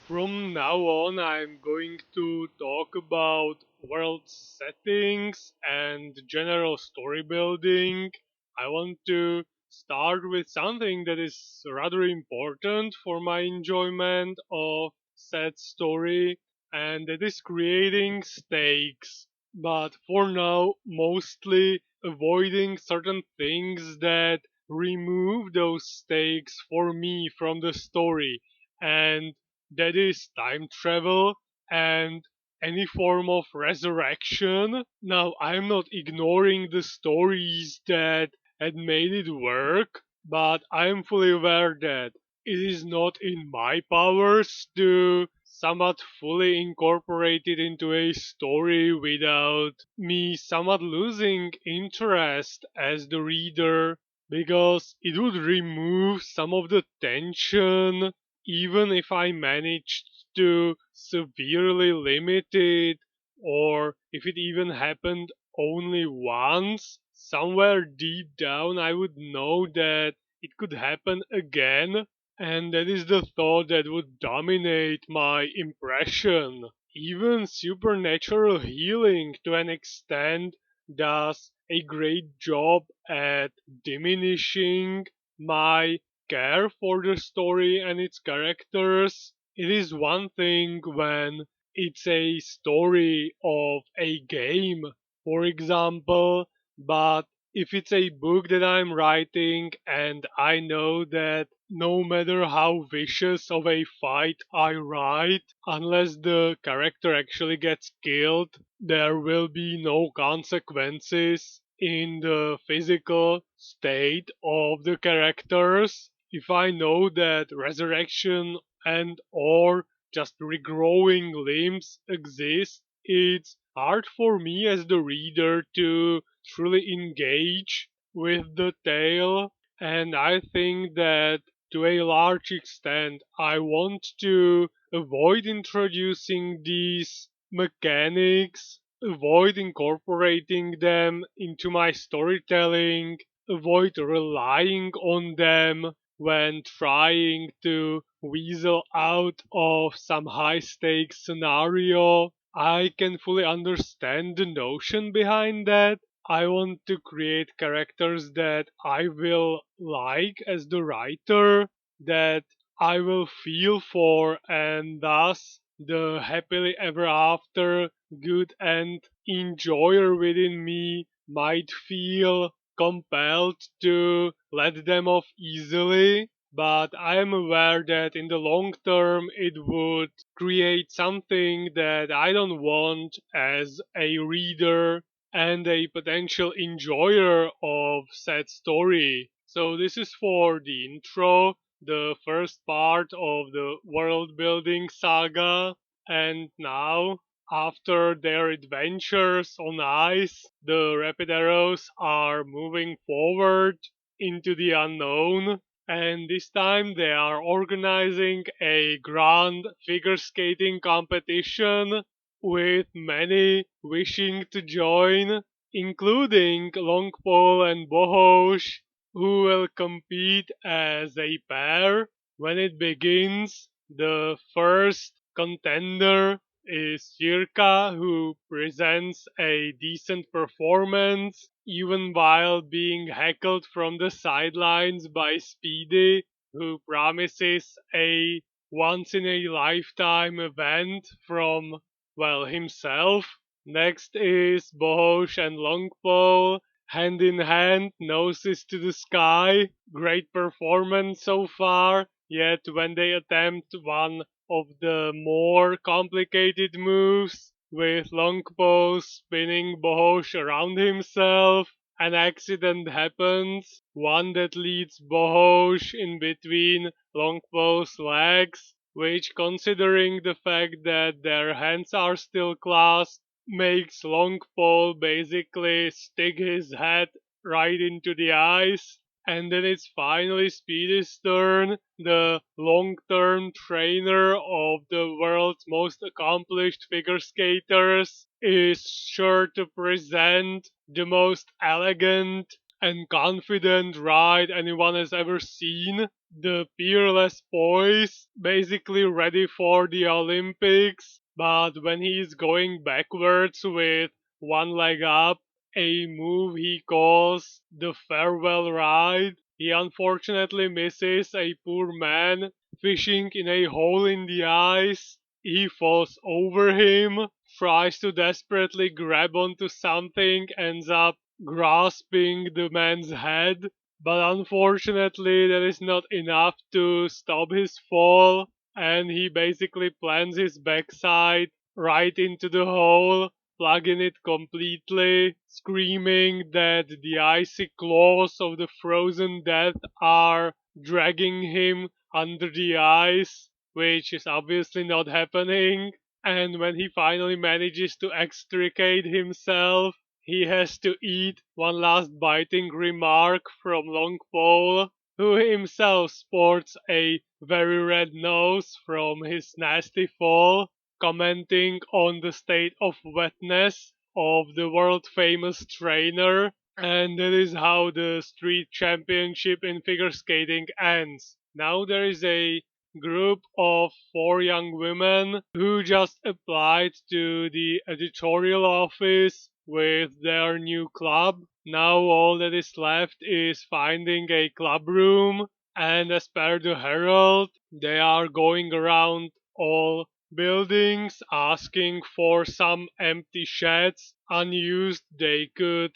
From now on, I'm going to talk about world settings and general story building. I want to start with something that is rather important for my enjoyment of said story, and that is creating stakes. But for now, mostly avoiding certain things that remove those stakes for me from the story. And that is time travel and any form of resurrection. Now, I'm not ignoring the stories that had made it work, but I'm fully aware that it is not in my powers to somewhat fully incorporate it into a story without me somewhat losing interest as the reader, because it would remove some of the tension even if I managed to severely limit it, or if it even happened only once, somewhere deep down I would know that it could happen again, and that is the thought that would dominate my impression. Even supernatural healing to an extent does a great job at diminishing my care for the story and its characters. It is one thing when it's a story of a game, for example, but if it's a book that I'm writing and I know that no matter how vicious of a fight I write, unless the character actually gets killed, there will be no consequences in the physical state of the characters. If I know that resurrection and or just regrowing limbs exist, it's hard for me as the reader to truly engage with the tale, and I think that to a large extent I want to avoid introducing these mechanics, avoid incorporating them into my storytelling, avoid relying on them when trying to weasel out of some high stakes scenario. I can fully understand the notion behind that. I want to create characters that I will like as the writer, that I will feel for, and thus the happily ever after good and enjoyer within me might feel compelled to let them off easily, but I am aware that in the long term it would create something that I don't want as a reader and a potential enjoyer of said story. So this is for the intro, the first part of the world building saga, and now after their adventures on ice, the Rapid Arrows are moving forward into the unknown, and this time they are organizing a grand figure skating competition with many wishing to join, including Longpole and Bohosh, who will compete as a pair. When it begins, the first contender is Jirka, who presents a decent performance, even while being heckled from the sidelines by Speedy, who promises a once in a lifetime event from, well, himself. Next is Bohosh and Longpole, hand in hand, noses to the sky. Great performance so far, yet when they attempt one of the more complicated moves, with Longpole spinning Bohosh around himself, an accident happens, one that leads Bohosh in between Longpole's legs, which, considering the fact that their hands are still clasped, makes Longpole basically stick his head right into the ice. And then it's finally Speedy's turn. The long-term trainer of the world's most accomplished figure skaters is sure to present the most elegant and confident ride anyone has ever seen. The fearless poise, basically ready for the Olympics, but when he's going backwards with one leg up, a move he calls the farewell ride, he unfortunately misses a poor man fishing in a hole in the ice. He falls over him, tries to desperately grab onto something, ends up grasping the man's head, but unfortunately that is not enough to stop his fall, and he basically plants his backside right into the hole, plugging it completely, screaming that the icy claws of the frozen death are dragging him under the ice, which is obviously not happening. And when he finally manages to extricate himself, he has to eat one last biting remark from Longpole, who himself sports a very red nose from his nasty fall, commenting on the state of wetness of the world famous trainer. And that is how the street championship in figure skating ends. Now there is a group of four young women who just applied to the editorial office with their new club. Now all that is left is finding a club room, and as per the Herald, they are going around all buildings asking for some empty sheds unused they could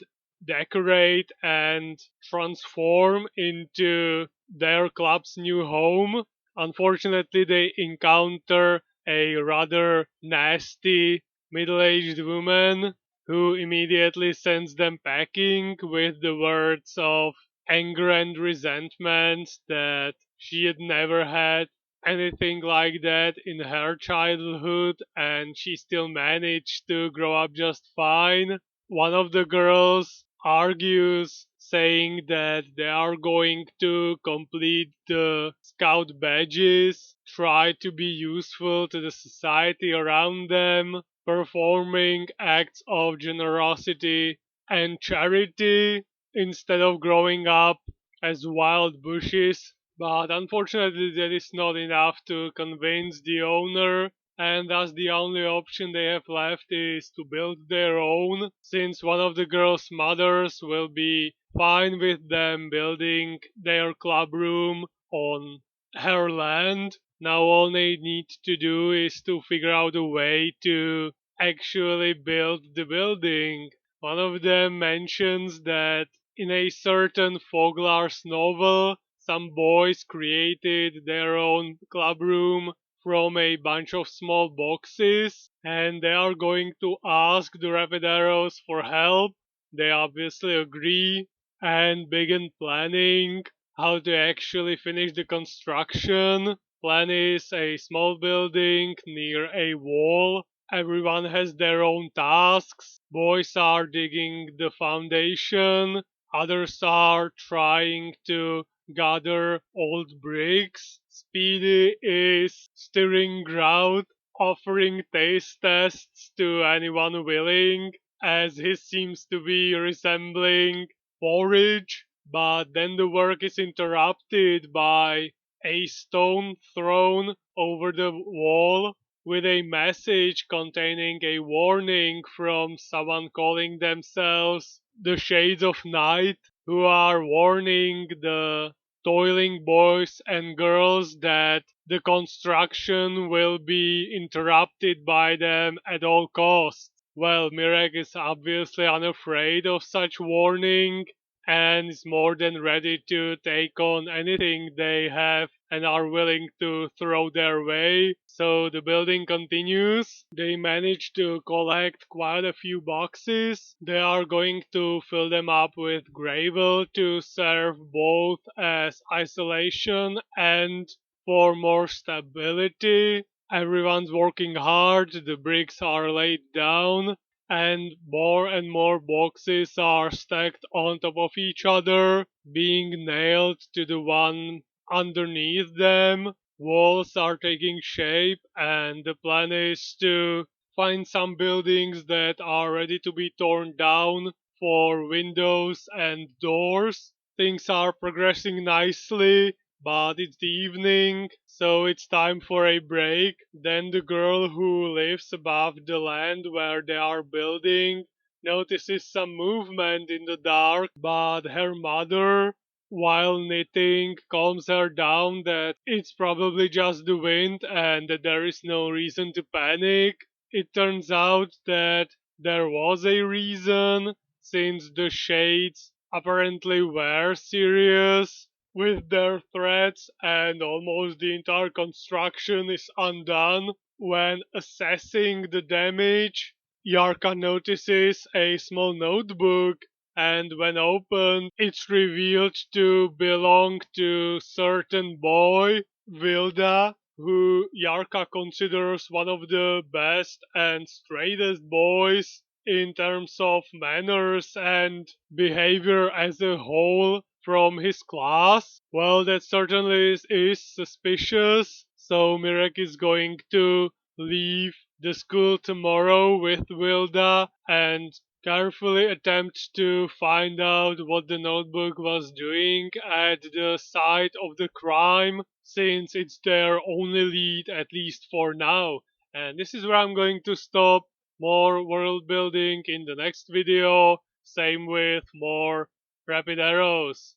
decorate and transform into their club's new home. Unfortunately, they encounter a rather nasty middle aged woman who immediately sends them packing with the words of anger and resentment that she had never had anything like that in her childhood and she still managed to grow up just fine. One of the girls argues, saying that they are going to complete the scout badges, try to be useful to the society around them, performing acts of generosity and charity instead of growing up as wild bushes. But unfortunately, that is not enough to convince the owner, and thus the only option they have left is to build their own, since one of the girls' mothers will be fine with them building their club room on her land. Now all they need to do is to figure out a way to actually build the building. One of them mentions that in a certain Foglar's novel, some boys created their own club room from a bunch of small boxes, and they are going to ask the Rapid Arrows for help. They obviously agree and begin planning how to actually finish the construction. Plan is a small building near a wall. Everyone has their own tasks. Boys are digging the foundation, others are trying to gather old bricks. Speedy is stirring grout, offering taste tests to anyone willing, as his seems to be resembling porridge. But then the work is interrupted by a stone thrown over the wall with a message containing a warning from someone calling themselves the Shades of Night, who are warning the toiling boys and girls that the construction will be interrupted by them at all costs. Well, Mirek is obviously unafraid of such warning and is more than ready to take on anything they have and are willing to throw their way. So the building continues. They manage to collect quite a few boxes. They are going to fill them up with gravel to serve both as isolation and for more stability. Everyone's working hard, the bricks are laid down, and more boxes are stacked on top of each other, being nailed to the one underneath them. Walls are taking shape, and the plan is to find some buildings that are ready to be torn down for windows and doors. Things are progressing nicely, but it's the evening, so it's time for a break. Then the girl who lives above the land where they are building notices some movement in the dark, but her mother, while knitting, calms her down that it's probably just the wind and that there is no reason to panic. It turns out that there was a reason, since the shades apparently were serious with their threats, and almost the entire construction is undone. When assessing the damage, Yarka notices a small notebook, and when opened, it's revealed to belong to certain boy, Vilda, who Yarka considers one of the best and straightest boys in terms of manners and behavior as a whole from his class. Well, that certainly is suspicious. So Mirek is going to leave the school tomorrow with Wilda and carefully attempt to find out what the notebook was doing at the site of the crime, since it's their only lead, at least for now. And this is where I'm going to stop. More world building in the next video. Same with more rapid arrows.